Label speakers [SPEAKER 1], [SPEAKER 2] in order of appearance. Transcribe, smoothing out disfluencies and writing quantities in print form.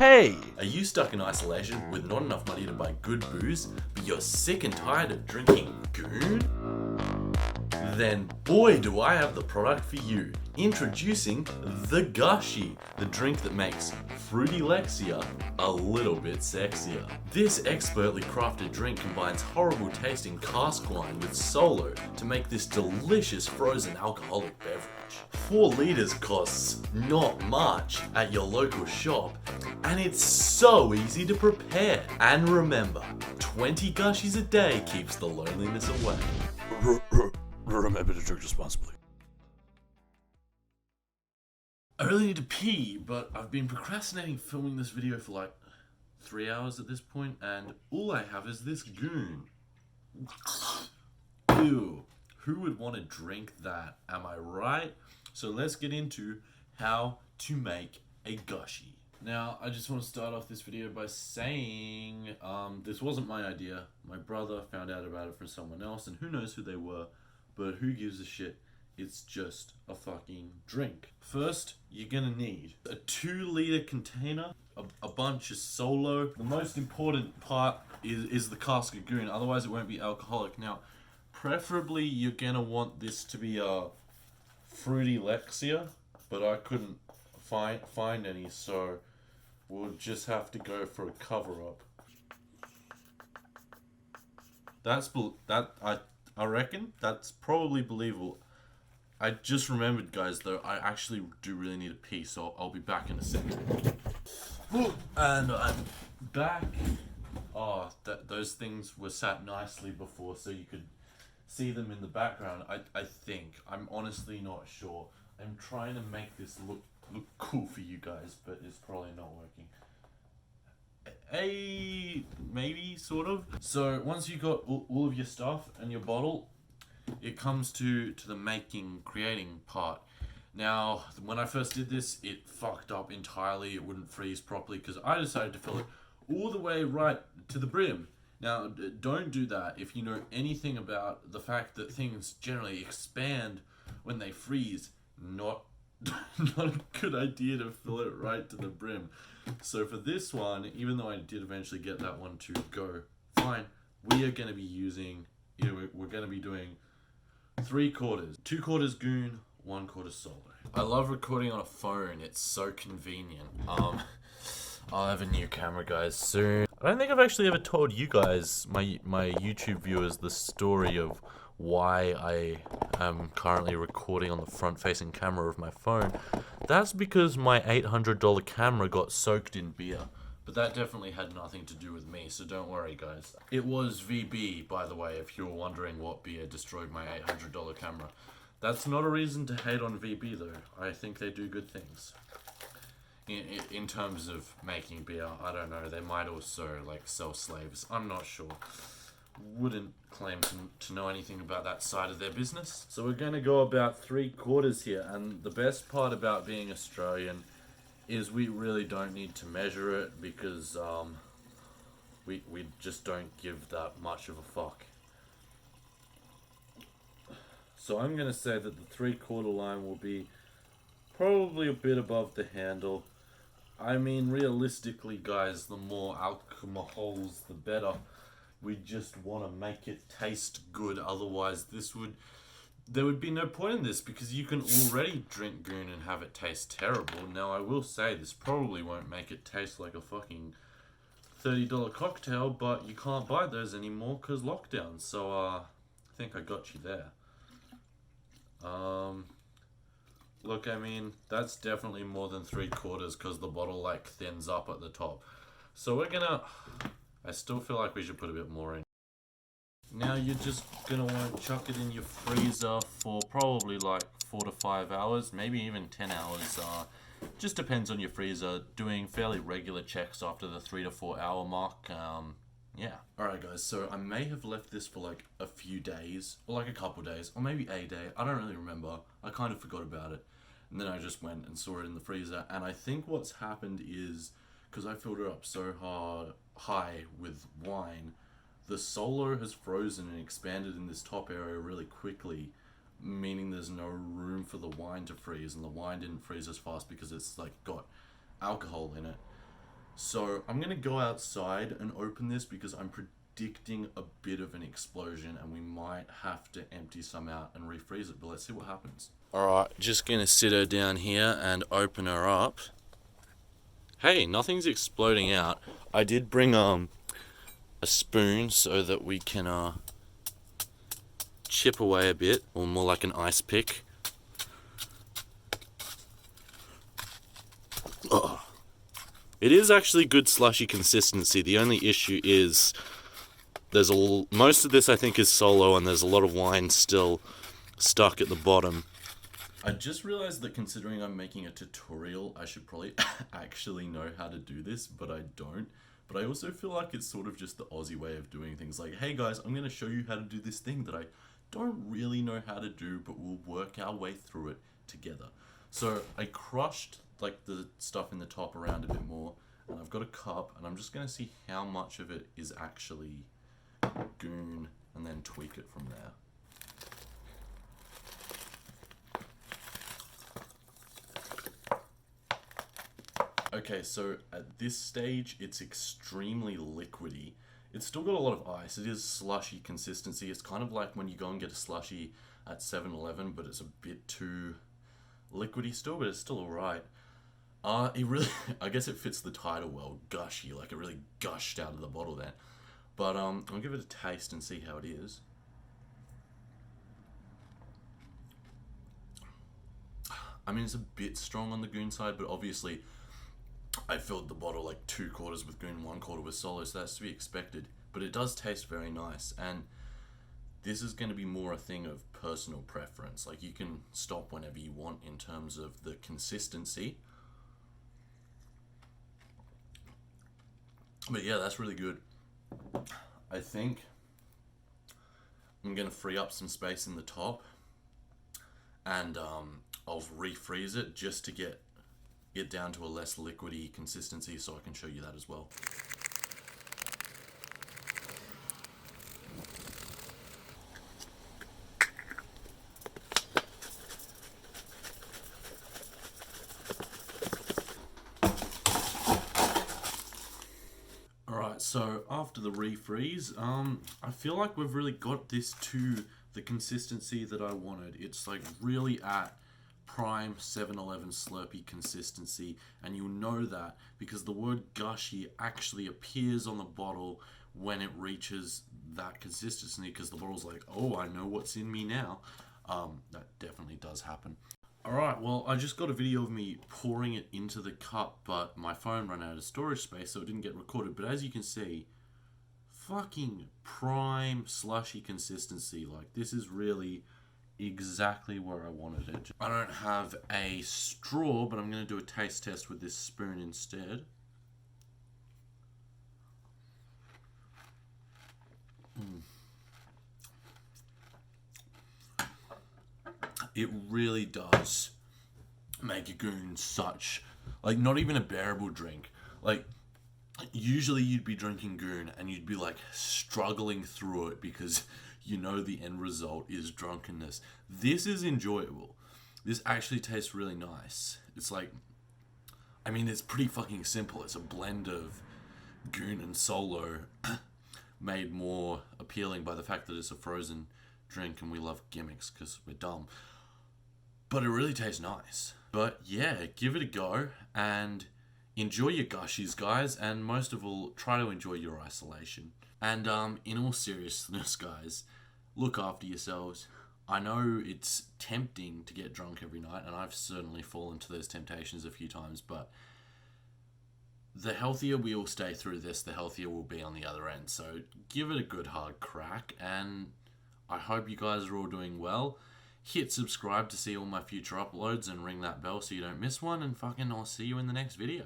[SPEAKER 1] Hey! Are you stuck in isolation with not enough money to buy good booze, but you're sick and tired of drinking Goon? Then boy do I have the product for you. Introducing the GUSHIE, the drink that makes fruity Lexia a little bit sexier. This expertly crafted drink combines horrible tasting cask wine with Solo to make this delicious frozen alcoholic beverage. 4 liters costs not much at your local shop, and it's so easy to prepare. And remember, 20 GUSHIEs a day keeps the loneliness away.
[SPEAKER 2] Remember to drink responsibly.
[SPEAKER 1] I really need to pee, but I've been procrastinating filming this video for like 3 hours at this point, and all I have is this Goon. Ew. Who would want to drink that? Am I right? So let's get into how to make a GUSHIE. Now, I just want to start off this video by saying this wasn't my idea. My brother found out about it from someone else, and who knows who they were, but who gives a shit? It's just a fucking drink. First, you're gonna need a 2-liter container, a bunch of Solo. The most important part is the cask of Goon, otherwise it won't be alcoholic. Now, preferably you're gonna want this to be a fruity Lexia, but I couldn't find any, so we'll just have to go for a cover-up. I reckon that's probably believable. I just remembered, guys, though, I actually do really need a pee, so I'll be back in a second. And I'm back. Oh, those things were sat nicely before, so you could see them in the background. I think. I'm honestly not sure. I'm trying to make this look cool for you guys, but it's probably not working. Maybe, sort of. So once you got all of your stuff and your bottle, it comes to the creating part. Now, when I first did this, it fucked up entirely. It wouldn't freeze properly because I decided to fill it all the way right to the brim. Now, don't do that if you know anything about the fact that things generally expand when they freeze. Not a good idea to fill it right to the brim. So for this one, even though I did eventually get that one to go fine, we are going to be using, we're going to be doing 3/4. 2/4 Goon, 1/4 Solo. I love recording on a phone. It's so convenient. I'll have a new camera, guys, soon. I don't think I've actually ever told you guys, my YouTube viewers, the story of why I am currently recording on the front-facing camera of my phone. That's because my $800 camera got soaked in beer. But that definitely had nothing to do with me, so don't worry, guys. It was VB, by the way, if you were wondering what beer destroyed my $800 camera. That's not a reason to hate on VB, though. I think they do good things. In terms of making beer, I don't know. They might also, like, sell slaves. I'm not sure. Wouldn't claim to know anything about that side of their business. So we're going to go about 3/4 here, and the best part about being Australian is we really don't need to measure it because we just don't give that much of a fuck. So I'm going to say that the 3/4 line will be probably a bit above the handle. I mean, realistically, guys, the more alcohols, the better. We just want to make it taste good. Otherwise, there would be no point in this because you can already drink Goon and have it taste terrible. Now, I will say this probably won't make it taste like a fucking $30 cocktail, but you can't buy those anymore because lockdown. So, I think I got you there. Look, I mean, that's definitely more than 3/4 because the bottle, like, thins up at the top. So we're gonna... I still feel like we should put a bit more in. Now you're just gonna want to chuck it in your freezer for probably like 4 to 5 hours, maybe even 10 hours. Just depends on your freezer. Doing fairly regular checks after the 3 to 4 hour mark. Yeah. Alright guys, so I may have left this for like a few days, or like a couple days, or maybe a day. I don't really remember. I kind of forgot about it. And then I just went and saw it in the freezer. And I think what's happened is, because I filled it up so high with wine, the Solo has frozen and expanded in this top area really quickly, meaning there's no room for the wine to freeze, and the wine didn't freeze as fast because it's like got alcohol in it. So I'm gonna go outside and open this because I'm predicting a bit of an explosion and we might have to empty some out and refreeze it, but let's see what happens. Alright, just gonna sit her down here and open her up. Hey, nothing's exploding out. I did bring a spoon so that we can chip away a bit, or more like an ice pick. Oh. It is actually good slushy consistency. The only issue is most of this I think is solo and there's a lot of wine still stuck at the bottom. I just realized that considering I'm making a tutorial, I should probably actually know how to do this, but I don't. But I also feel like it's sort of just the Aussie way of doing things. Like, hey guys, I'm going to show you how to do this thing that I don't really know how to do, but we'll work our way through it together. So I crushed like the stuff in the top around a bit more, and I've got a cup, and I'm just going to see how much of it is actually goon, and then tweak it from there. Okay, so at this stage, it's extremely liquidy. It's still got a lot of ice. It is slushy consistency. It's kind of like when you go and get a slushie at 7-Eleven, but it's a bit too liquidy still, but it's still alright. It really, I guess it fits the title well, gushy, like it really gushed out of the bottle there. But I'll give it a taste and see how it is. I mean, it's a bit strong on the goon side, but obviously I filled the bottle like 2/4 with goon, 1/4 with solo, so that's to be expected. But it does taste very nice, and this is going to be more a thing of personal preference. Like, you can stop whenever you want in terms of the consistency. But yeah, that's really good. I think I'm going to free up some space in the top, and I'll refreeze it just to get it down to a less liquidy consistency, so I can show you that as well. Alright, so after the refreeze, I feel like we've really got this to the consistency that I wanted. It's like really at prime 7-Eleven Slurpee consistency, and you'll know that because the word gushy actually appears on the bottle when it reaches that consistency, because the bottle's like, oh, I know what's in me now. That definitely does happen. Alright, well, I just got a video of me pouring it into the cup, but my phone ran out of storage space, so it didn't get recorded. But as you can see, fucking prime slushy consistency. Like, this is really exactly where I wanted it. I don't have a straw, but I'm going to do a taste test with this spoon instead. It really does make a goon such, like, not even a bearable drink. Like, usually you'd be drinking goon and you'd be like struggling through it because you know the end result is drunkenness. This is enjoyable. This actually tastes really nice. It's like, I mean, it's pretty fucking simple. It's a blend of goon and solo made more appealing by the fact that it's a frozen drink and we love gimmicks because we're dumb. But it really tastes nice. But yeah, give it a go and enjoy your gushies, guys, and most of all, try to enjoy your isolation. And in all seriousness, guys, look after yourselves. I know it's tempting to get drunk every night, and I've certainly fallen to those temptations a few times, but the healthier we all stay through this, the healthier we'll be on the other end. So give it a good hard crack, and I hope you guys are all doing well. Hit subscribe to see all my future uploads and ring that bell so you don't miss one, and fucking I'll see you in the next video.